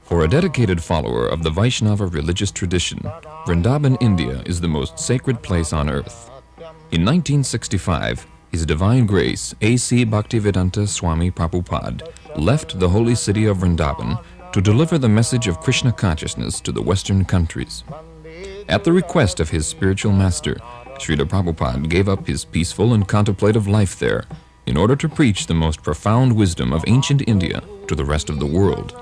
For a dedicated follower of the Vaishnava religious tradition, Vrindavan, India is the most sacred place on earth. In 1965, His Divine Grace A.C. Bhaktivedanta Swami Prabhupāda left the holy city of Vrindavan to deliver the message of Krishna consciousness to the Western countries. At the request of his spiritual master, Srila Prabhupada gave up his peaceful and contemplative life there in order to preach the most profound wisdom of ancient India to the rest of the world.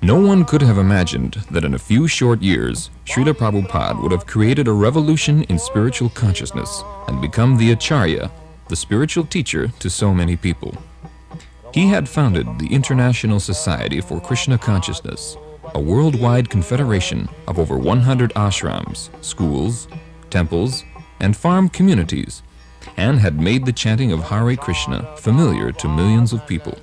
No one could have imagined that in a few short years, Srila Prabhupada would have created a revolution in spiritual consciousness and become the Acharya, the spiritual teacher to so many people. He had founded the International Society for Krishna Consciousness, a worldwide confederation of over 100 ashrams, schools, temples, and farm communities, and had made the chanting of Hare Krishna familiar to millions of people.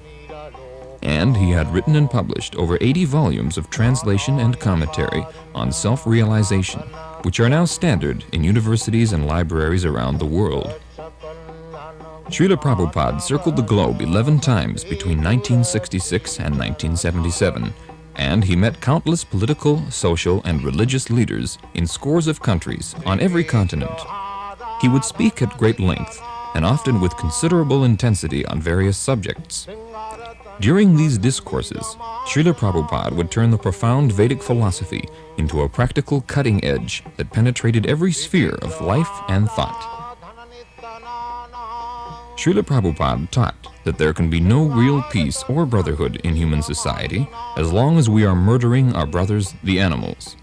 And he had written and published over 80 volumes of translation and commentary on self-realization, which are now standard in universities and libraries around the world. Srila Prabhupada circled the globe 11 times between 1966 and 1977, and he met countless political, social, and religious leaders in scores of countries on every continent. He would speak at great length, and often with considerable intensity on various subjects. During these discourses, Srila Prabhupada would turn the profound Vedic philosophy into a practical cutting edge that penetrated every sphere of life and thought. Srila Prabhupada taught that there can be no real peace or brotherhood in human society as long as we are murdering our brothers, the animals.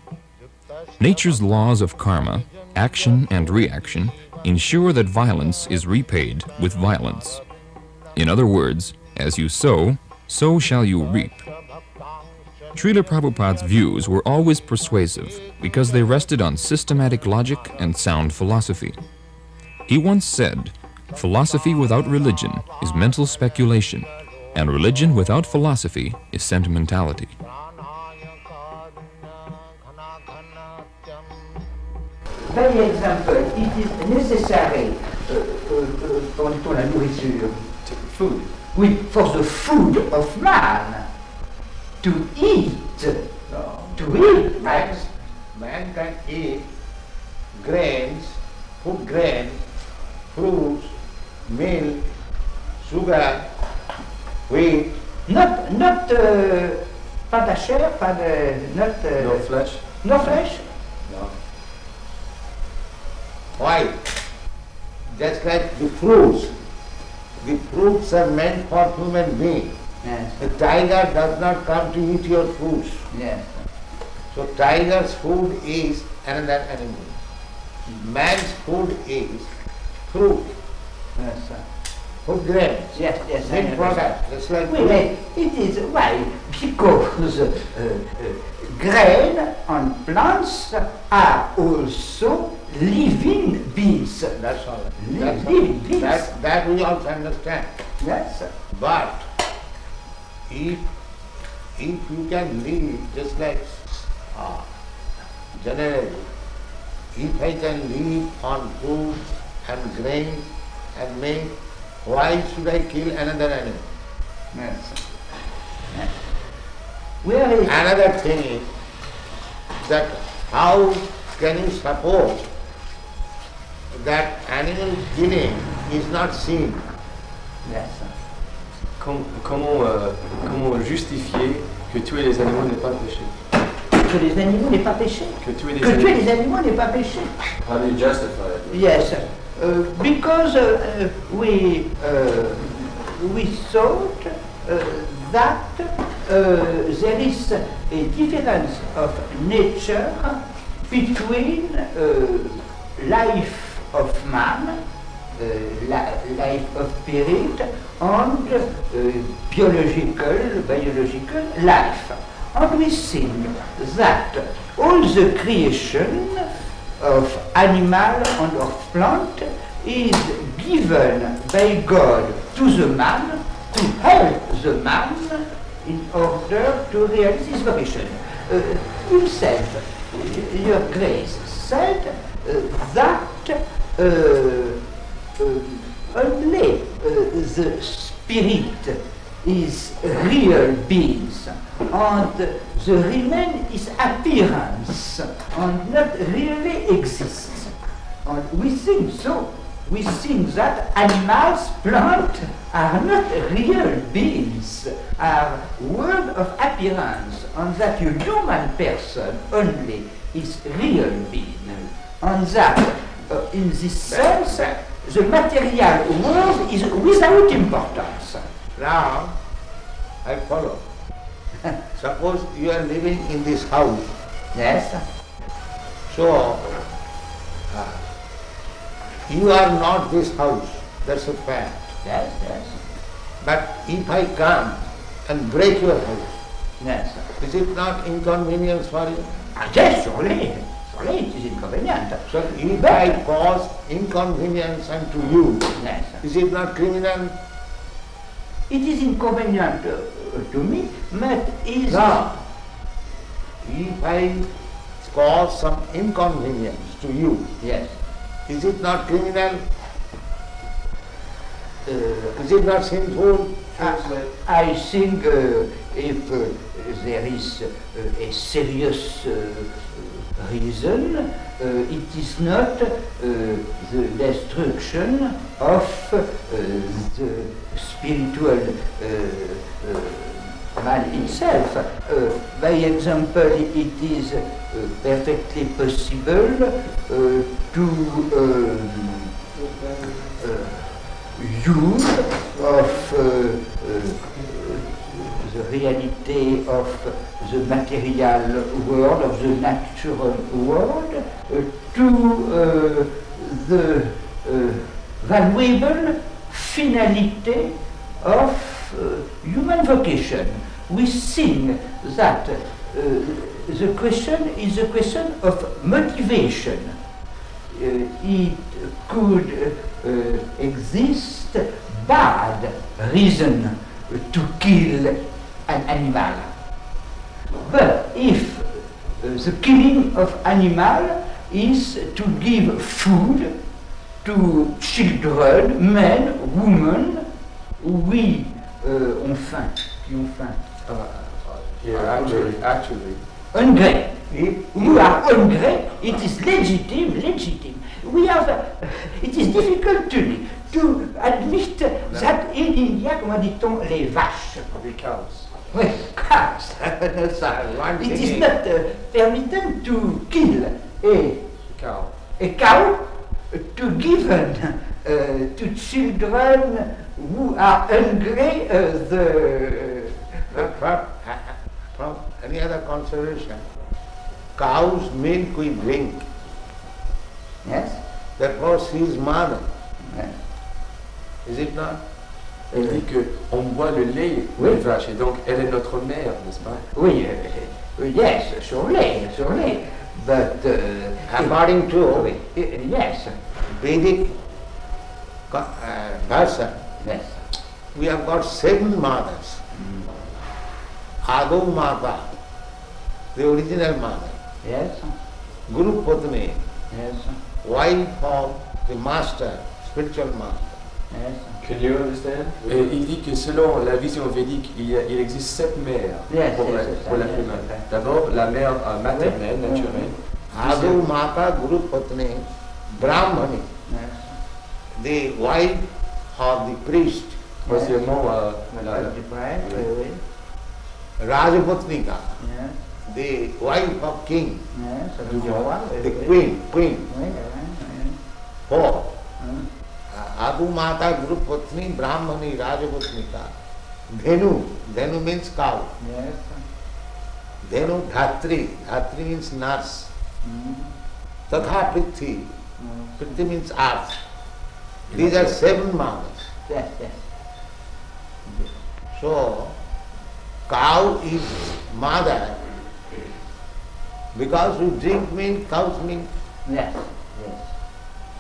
Nature's laws of karma, action and reaction, ensure that violence is repaid with violence. In other words, as you sow, so shall you reap. Srila Prabhupada's views were always persuasive because they rested on systematic logic and sound philosophy. He once said, "Philosophy without religion is mental speculation, and religion without philosophy is sentimentality." By example, it is necessary for la nourriture, food. For the food of man to eat. Man can eat grains, food grains, fruits, milk, sugar, wheat. Not pas de chair, pas de No flesh. No flesh. No. Why? Just like the fruits. The fruits are meant for human beings. Yes. The tiger does not come to eat your fruits. Yes. So tiger's food is another animal. Man's food is fruit. Yes, sir. Food grains. Yes, yes. Milk product. Just like it is why? Because grain on plants are also living beings. That's all. Living beings. That we also understand. Yes, sir. But if you can live just like generally, if I can live on food and grain and milk, why should I kill another animal? Yes. Yes. Where is Another thing is that how can you suppose that animal killing is not sin? Yes, sir. Comment justifier que tuer les animaux n'est pas péché? Que les animaux n'est pas péché. Que tuer les animaux n'est pas péché. How do you justify it? Yes, because we thought that there is a difference of nature between life of man, life of spirit, and biological life. And we think that all the creation of animal and of plant is given by God to the man to help the man in order to realize his vocation. Himself, Your Grace said that only the spirit is real beings, and the remain is appearance, and not really exists. And we think so. We think that animals, plants, are not real beings, are world of appearance, and that a human person only is real being. And that, in this sense, the material world is without importance. Now, I follow. Suppose you are living in this house. Yes. So, you are not this house. That's a fact. Yes, yes. But if I come and break your house, Yes. is it not inconvenience for you? Yes, surely. Surely it is inconvenient. So if I cause inconvenience unto you, Yes. is it not criminal? It is inconvenient to me, but is... No. If I cause some inconvenience to you, Yes. is it not criminal? Is it not sinful? I think if there is a serious reason, it is not the destruction of the spiritual man itself. By example, it is perfectly possible to use of the reality of the material world, of the natural world, to the valuable finality of human vocation. We think that the question is a question of motivation. It could exist bad reason to kill an animal. But if the killing of animal is to give food to children, men, women, oui, ont faim, qui ont faim. Actually, Hungry. We are hungry. It is legitimate. We have. It is difficult to admit that in India, comment dit-on, les vaches. the cows. Oui, cows. It is not permitted to kill Cow. a cow to give to children who are hungry From any other consideration, cow's milk we drink. Yes. Therefore she is mother. Yes. Is it not? Elle dit qu'on boit le lait Oui. des vaches et donc elle est notre mère, n'est-ce pas? Oui, yes, surely. But According to yes, Vedic version, yes. we have got 7 mothers. Ado Mata, the original mother. Yes, Guru Patni, yes, wife of the master, spiritual master. yes. Can you understand? Et il dit que selon la vision védique, il existe 7 mères Yes, pour yes, la humaine. D'abord, la mère maternelle, Oui. naturelle. Ado Mata, Guru Patni, Brahmani, Yes. the wife of the priest, Troisièmement, Oui. Rajapatnika, Yes. the wife of king, Yes. the queen. Oui. 4. Adu Mata, Guru Patni, Brahmani, Rajapatnika. Dhenu means cow. Yes. Dhenu Dhatri, Dhatri means nurse. Tatha Prithi, Prithi means earth. These are 7 mothers. Yes. So, cow is mother because we drink milk, cow's milk. Yes.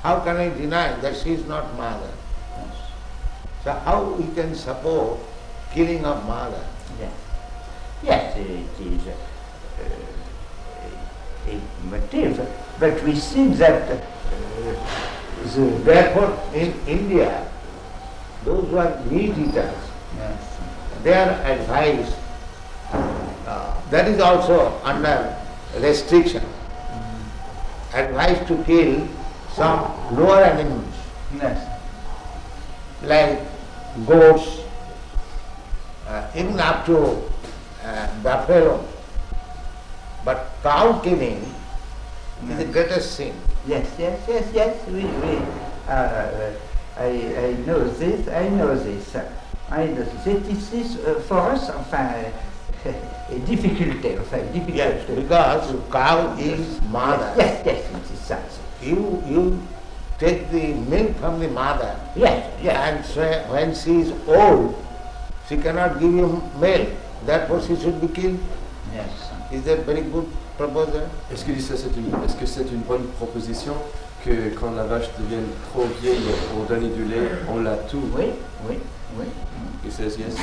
How can I deny that she is not mother? So how we can support killing of mother? Yes, it is a motive, but we think that Therefore in India those who are meat eaters, Yes. they are advised, that is also under restriction, advised to kill some lower animals Yes. like goats, even up to buffalo. But cow killing is the greatest sin. Yes, yes, yes, yes. I know this. I know this. This is for us, enfin, a difficulty. Yes, because cow is mother. Yes, yes, it is such. You take the milk from the mother, Yes, yes. and so when she is old, she cannot give you milk. Therefore, she should be killed. Yes. Is that very good proposal? Est-ce que c'est une bonne proposition que quand la vache devient trop vieille pour donner du lait, on la tue? Oui, oui, oui. He says yes.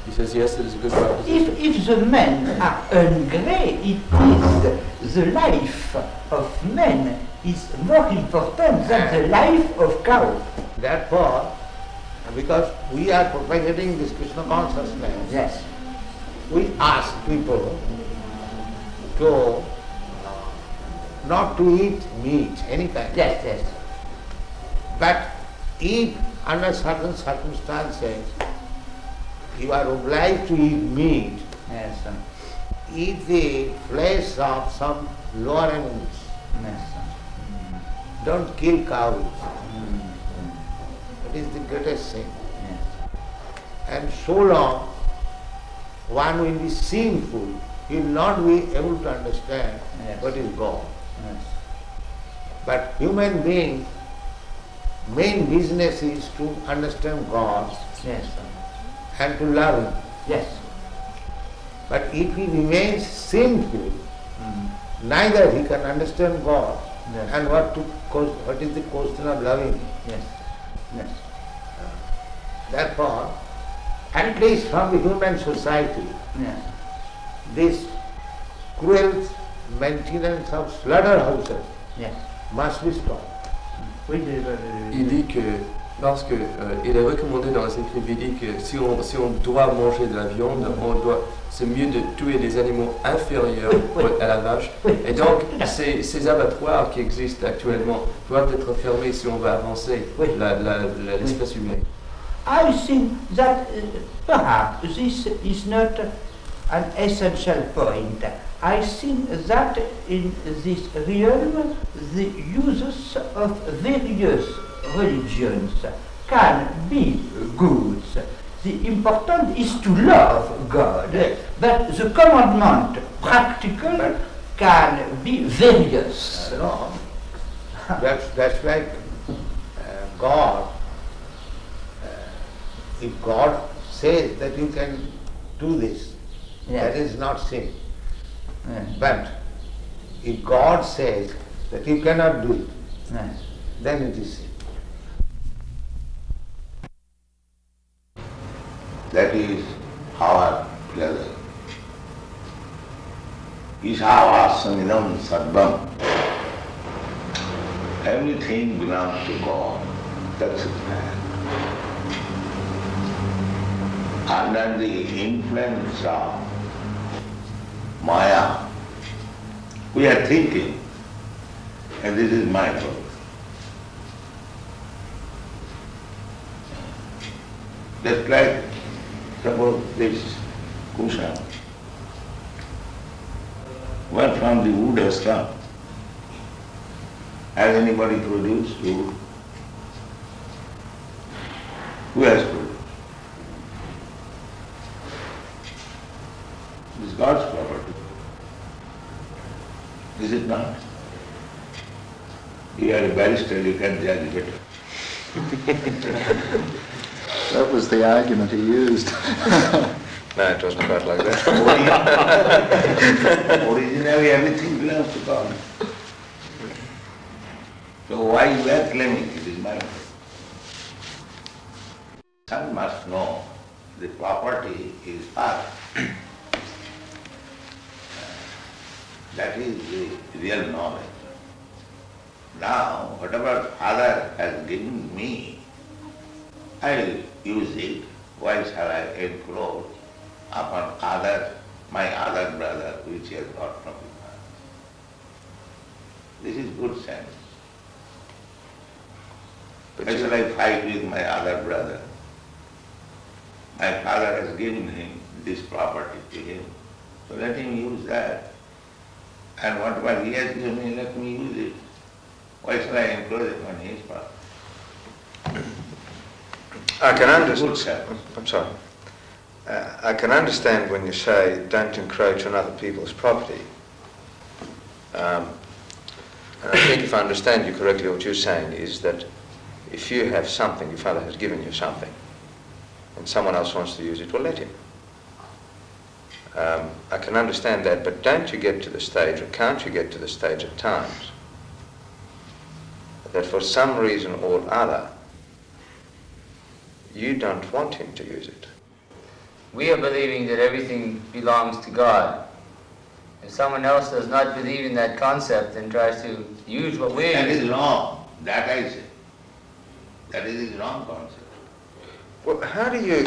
He says yes, it is a good proposition. If the men are hungry, it is the life of men is more important than the life of cow. Therefore, because we are propagating this Krishna consciousness, Yes. we ask people to not to eat meat, any kind. Yes, yes. But if under certain circumstances you are obliged to eat meat, Yes. eat the flesh of some lower animals. Yes. Don't kill cows. That is the greatest sin. Yes. And so long one will be sinful, he will not be able to understand Yes. what is God. Yes. But human being, main business is to understand God Yes. and to love Him. Yes. But if he remains sinful, neither he can understand God Yes. and what is the question of loving Him. Yes. Yes. Therefore, at least from the human society, Yes. this cruel maintenance of slaughterhouses Yes. must be stopped. Oui, Il dit que parce que il est recommandé dans les écrits védiques que si on doit manger de la viande, c'est mieux de tuer des animaux inférieurs à la vache. Et donc ces abattoirs qui existent actuellement doivent être fermés si on veut avancer l'espèce humaine. I think that perhaps this is not an essential point. I think that in this realm the uses of various religions can be good. The important is to love God, but the commandment practical can be various. No, that's like God. If God says that you can do this, that is not sin. Yes. But if God says that you cannot do it, Yes. then it is sin. That is our pleasure. Ishavassamidam sarvam. Everything belongs to God. That's the fact. Under the influence of Maya, we are thinking, and this is my fault. Just like, suppose this cushion, where from the wood has come. Has anybody produced wood? Who has produced? It is God's property. Is it not? You are a barrister, you can judge better. That was the argument he used. No, it wasn't quite like that. Originally everything belongs to God. So why you are claiming it is mine? One must know the property is Father. That is the real knowledge. Now, whatever Father has given me, I will use it. Why shall I encroach upon my other brother, which he has got from his father? This is good sense. Why shall I fight with my other brother? My father has given him this property to him, so let him use that. And whatever he has given me, let me use it. Why shall I encroach upon his property? I can understand. I'm sorry. I can understand when you say don't encroach on other people's property. And I think if I understand you correctly, what you're saying is that if you have something, your father has given you something, and someone else wants to use it, well, let him. I can understand that, but don't you get to the stage, or can't you get to the stage at times, that for some reason or other, you don't want him to use it? We are believing that everything belongs to God. If someone else does not believe in that concept and tries to use what we are That using, is wrong. That I say. That is the wrong concept. Well, how do you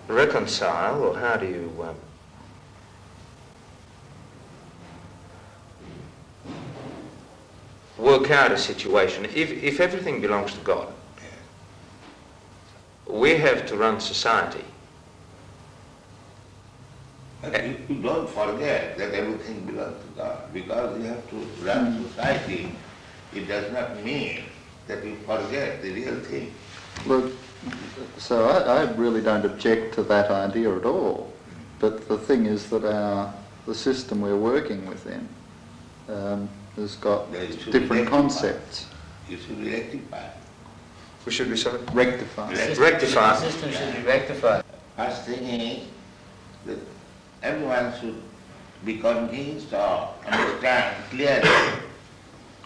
reconcile, or how do you work out a situation if everything belongs to God? We have to run society. But you don't forget that everything belongs to God. Because you have to run society, it does not mean that you forget the real thing. Look, so I really don't object to that idea at all. But the thing is that the system we're working within has got different concepts. You should be rectified. We should be sorry? Rectified. Rectify. the system should be rectified. First thing is that everyone should be convinced or understand clearly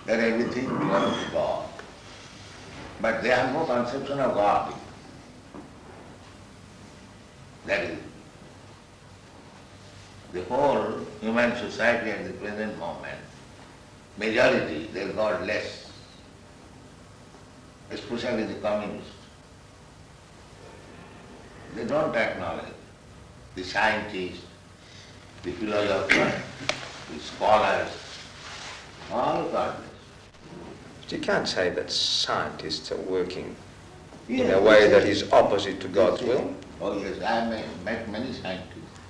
that everything belongs to God. But they have no conception of God. That is the whole human society at the present moment. Majority, they are godless, especially the communists. They don't acknowledge the scientists, the philosophers, the scholars, all godless. But you can't say that scientists are working in a way that is opposite to God's will. Oh yes, I have met many scientists.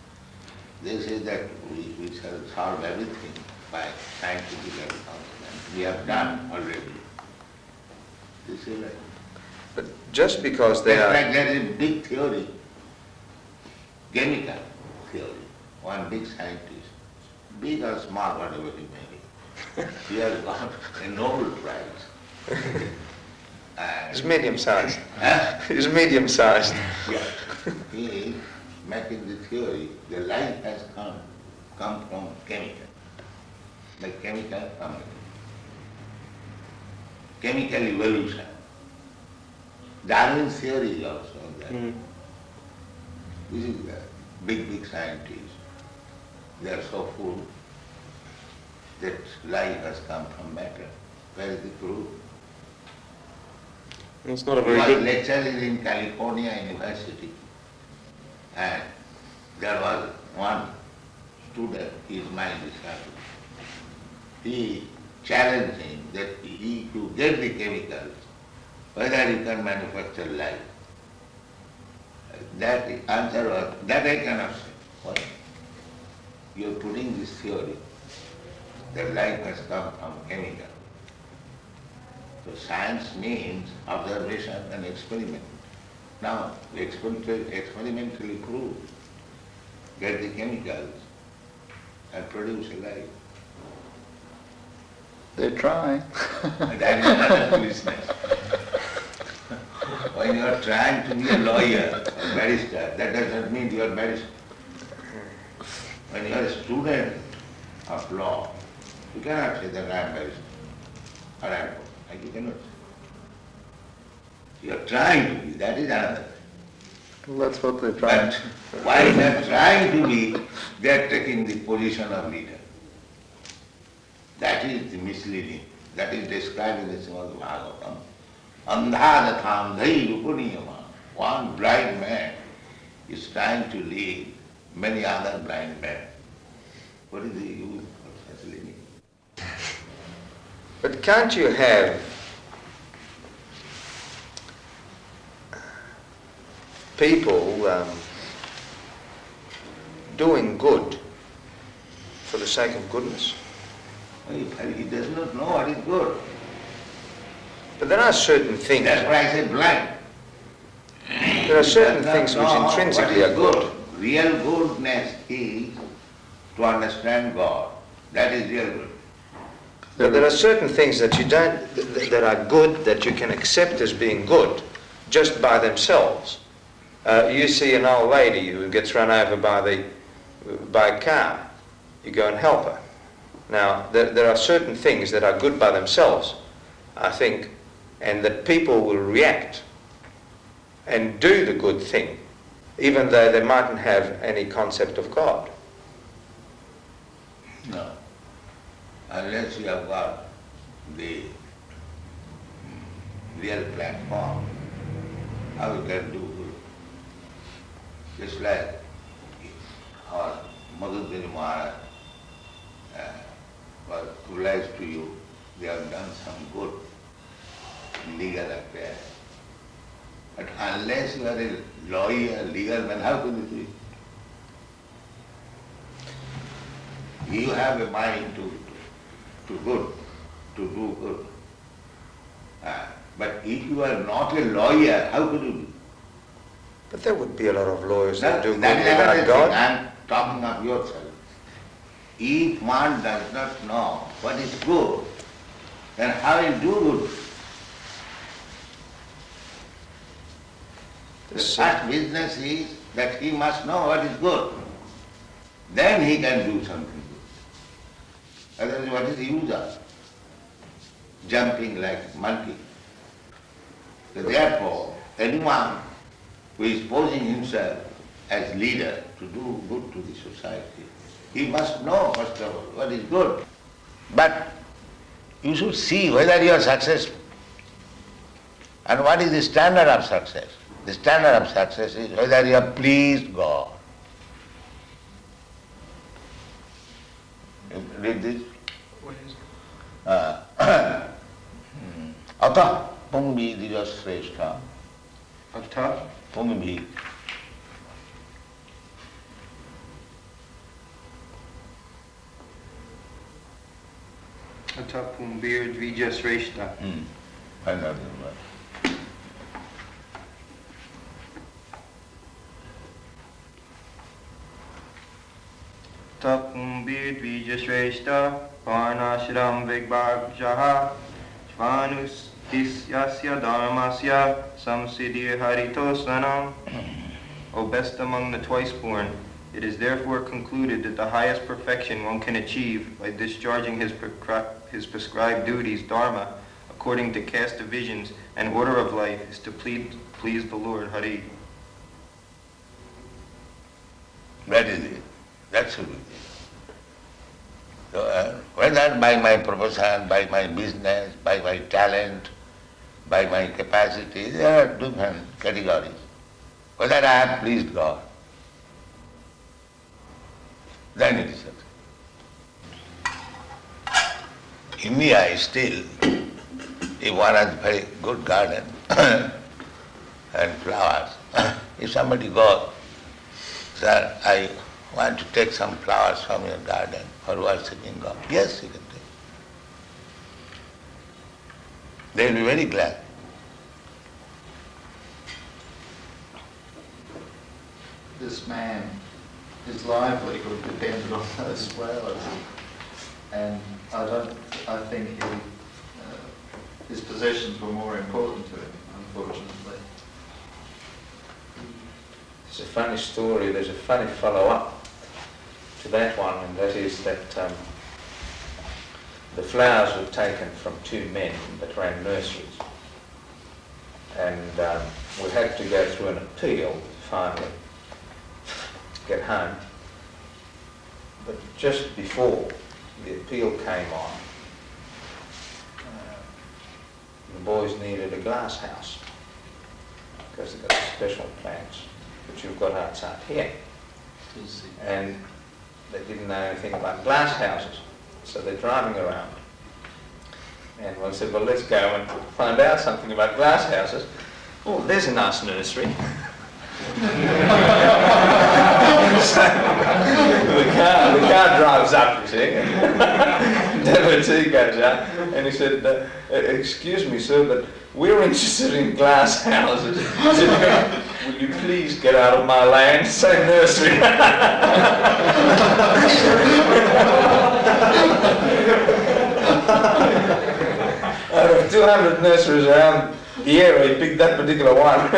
They say that we shall solve everything by scientific advancement. We have done already. This is right. But just because they are... Like there is a big theory, chemical theory, one big scientist, big or small, whatever he may be, he has got a Nobel Prize. It's medium-sized. Huh? It's medium-sized. Yeah. He is making the theory, the life has come from chemical, like chemical family. Chemical evolution. Darwin's theory is also that. This is the big scientists. They are so full that life has come from matter. Where is the proof? It's not a He very was good... lecturing in California University, and there was one student, his mind is happy. He challenged him that he to get the chemicals, whether you can manufacture life. That answer was, that I cannot say. Why? You are putting this theory that life has come from chemical. So science means observation and experiment. Now, we experimentally prove, get the chemicals and produce a life. They're trying. And that is another business. When you are trying to be a lawyer or barrister, that does not mean you are barrister. When you are a student of law, you cannot say that I am barrister or advocate. You cannot say. You are trying to be, that is another thing. Well, that's what they're trying. But while they are trying to be, they are taking the position of leader. That is the misleading. That is described in the Srimad Bhagavatam. Andhadatham dhai rupuniyama. One blind man is trying to lead many other blind men. What is the use of such leading? But can't you have people doing good for the sake of goodness? He does not know what is good. But there are certain things. That's why I say blind. There are certain things which intrinsically are good. Real goodness is to understand God. That is real good. But there are certain things that you don't, that are good, that you can accept as being good, just by themselves. You see an old lady who gets run over by a car. You go and help her. Now, there are certain things that are good by themselves, I think, and that people will react and do the good thing, even though they mightn't have any concept of God. No. Unless you have got the real platform, how you can do good? Just like our Madhudari Maharaj was obliged to you, they have done some good legal affair. But unless you are a lawyer, legal man, how can you do it? You have a mind to do good. But if you are not a lawyer, how could you do? But there would be a lot of lawyers that do good that without God. I am talking of yourself. If one does not know what is good, then how will do good? The first business is that he must know what is good. Then he can do something good. Otherwise, what is the use of jumping like monkey? So therefore, anyone who is posing himself as leader to do good to the society, he must know first of all what is good. But you should see whether you are successful. And what is the standard of success? The standard of success is whether you have pleased God. You read this? What is it? Atah pungbi dijasreshta. Atah? Pungbi. Atah pumbir dvijasreshta. Find out the word. Tapumbir dvijasreshta varnashram vigbhagjaha Shvanustisyasya dharmasya samsiddhi haritosvanam. O best among the twice-born, it is therefore concluded that the highest perfection one can achieve by discharging his prescribed duties, dharma, according to caste divisions and order of life, is to please the Lord, Hari. That is it. That should be it. So, whether by my profession, by my business, by my talent, by my capacity, there are different categories. Whether I have pleased God, then it is success. India is still, if one has a very good garden and flowers, if somebody goes, sir, I want to take some flowers from your garden for worshipping God. Yes, you can take. They will be very glad. This man, his livelihood depended on those flowers, and I think his possessions were more important to him, unfortunately. It's a funny story. There's a funny follow-up to that one, and that is that the flowers were taken from two men that ran nurseries, and we had to go through an appeal finally to get home. But just before the appeal came on, boys needed a glass house because they've got special plants which you've got outside here. And they didn't know anything about glass houses, so they're driving around. And one said, well, let's go and find out something about glass houses. Oh, there's a nice nursery. So the car drives up, you see, and devotee goes out, and he said, excuse me, sir, but we're interested in glass houses. He said, will you please get out of my land? Say nursery. Out of 200 nurseries around the area, he picked that particular one.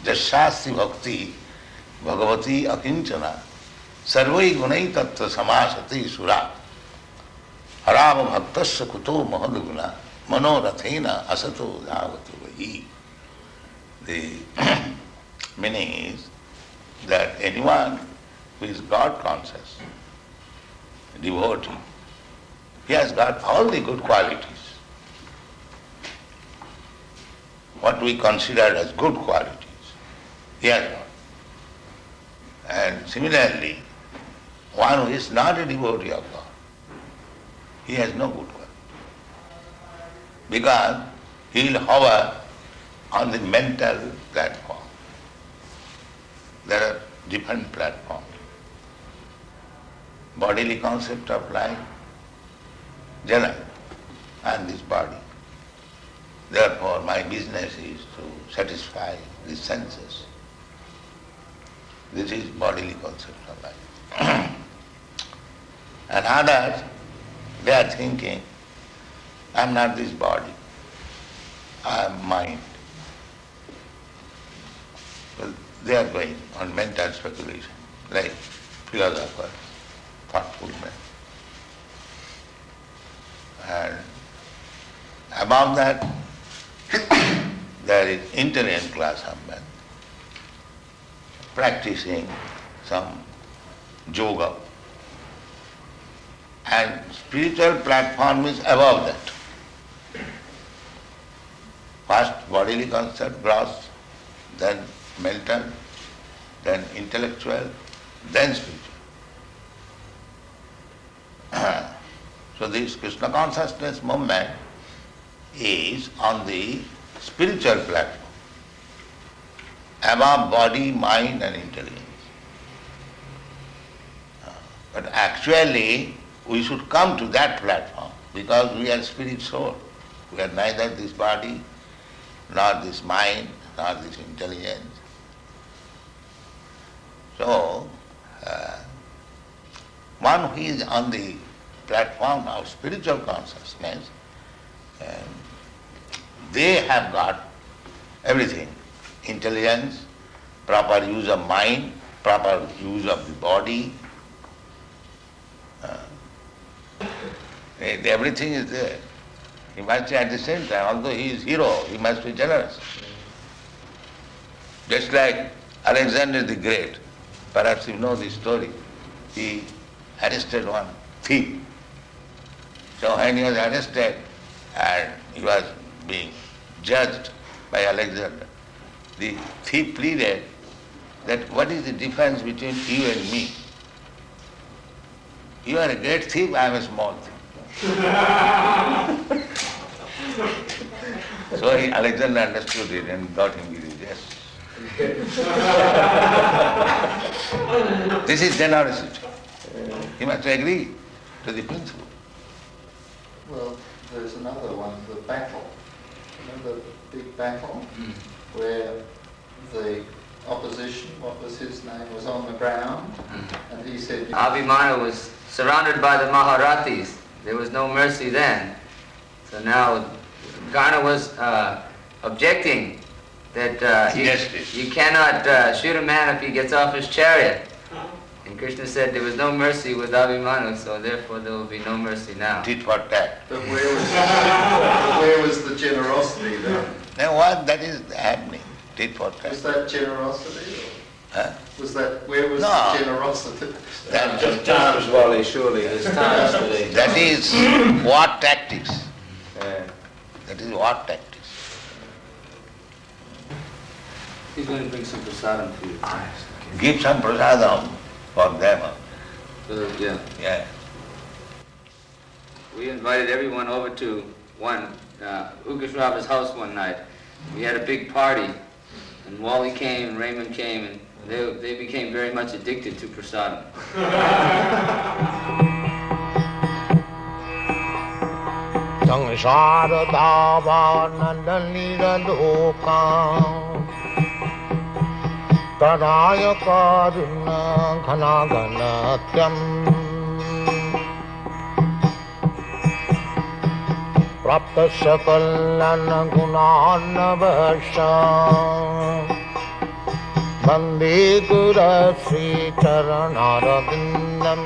Jashasti bhakti bhagavati akinchana sarvai gunai tattva samasati sura harava bhaktasya kuto mahadguna manorathena asato dhavatu vahi. The meaning is that anyone who is God conscious, devotee, he has got all the good qualities. What we consider as good qualities, he has got. And similarly, one who is not a devotee of God, he has no good quality. Because he will hover on the mental platform. There are different platforms. Bodily concept of life, general, and this body. Therefore, my business is to satisfy the senses. This is bodily concept of life. And others, they are thinking, I am not this body, I am mind. Well, they are going on mental speculation, like philosophers, thoughtful men. And above that, there is intelligent class of men practicing some yoga. And spiritual platform is above that. First bodily concept, gross, then mental, then intellectual, then spiritual. So this Krishna consciousness movement is on the spiritual platform, above body, mind and intelligence. But actually we should come to that platform because we are spirit soul. We are neither this body, nor this mind, nor this intelligence. So, one who is on the platform of spiritual consciousness, they have got everything. Intelligence, proper use of mind, proper use of the body. Everything is there. He must be at the same time, although he is hero, he must be generous. Just like Alexander the Great, perhaps you know this story, he arrested one thief. So when he was arrested and he was being judged by Alexander, the thief pleaded that what is the difference between you and me? You are a great thief, I am a small thief. So Alexander understood it and got him with his yes. This is generosity. He must agree to the principle. Well, there's another one, the battle. Remember the big battle where the opposition, what was his name, was on the ground, and he said... Abhimanyu was surrounded by the Maharathis. There was no mercy then. So now Karna was objecting that you cannot shoot a man if he gets off his chariot. And Krishna said there was no mercy with Abhimanyu, so therefore there will be no mercy now. Tit for tat. But where was the generosity then? Now what that is happening? Tit for tat. Was that generosity? Huh? Was that, where was No. the generosity? That, Just times, Wally, surely. There's times for these. that is war tactics. Yeah. That is war tactics. He's going to bring some prasadam for you. Give some prasadam for them. Yeah. Yeah. We invited everyone over to Ukashrava's house one night. We had a big party, and Wally came and Raymond came, and they became very much addicted to prasadam. Tadaya karuna ghana ghanatyam prapta sakalana gunanavasha Bande Gura Sri Charanarabindam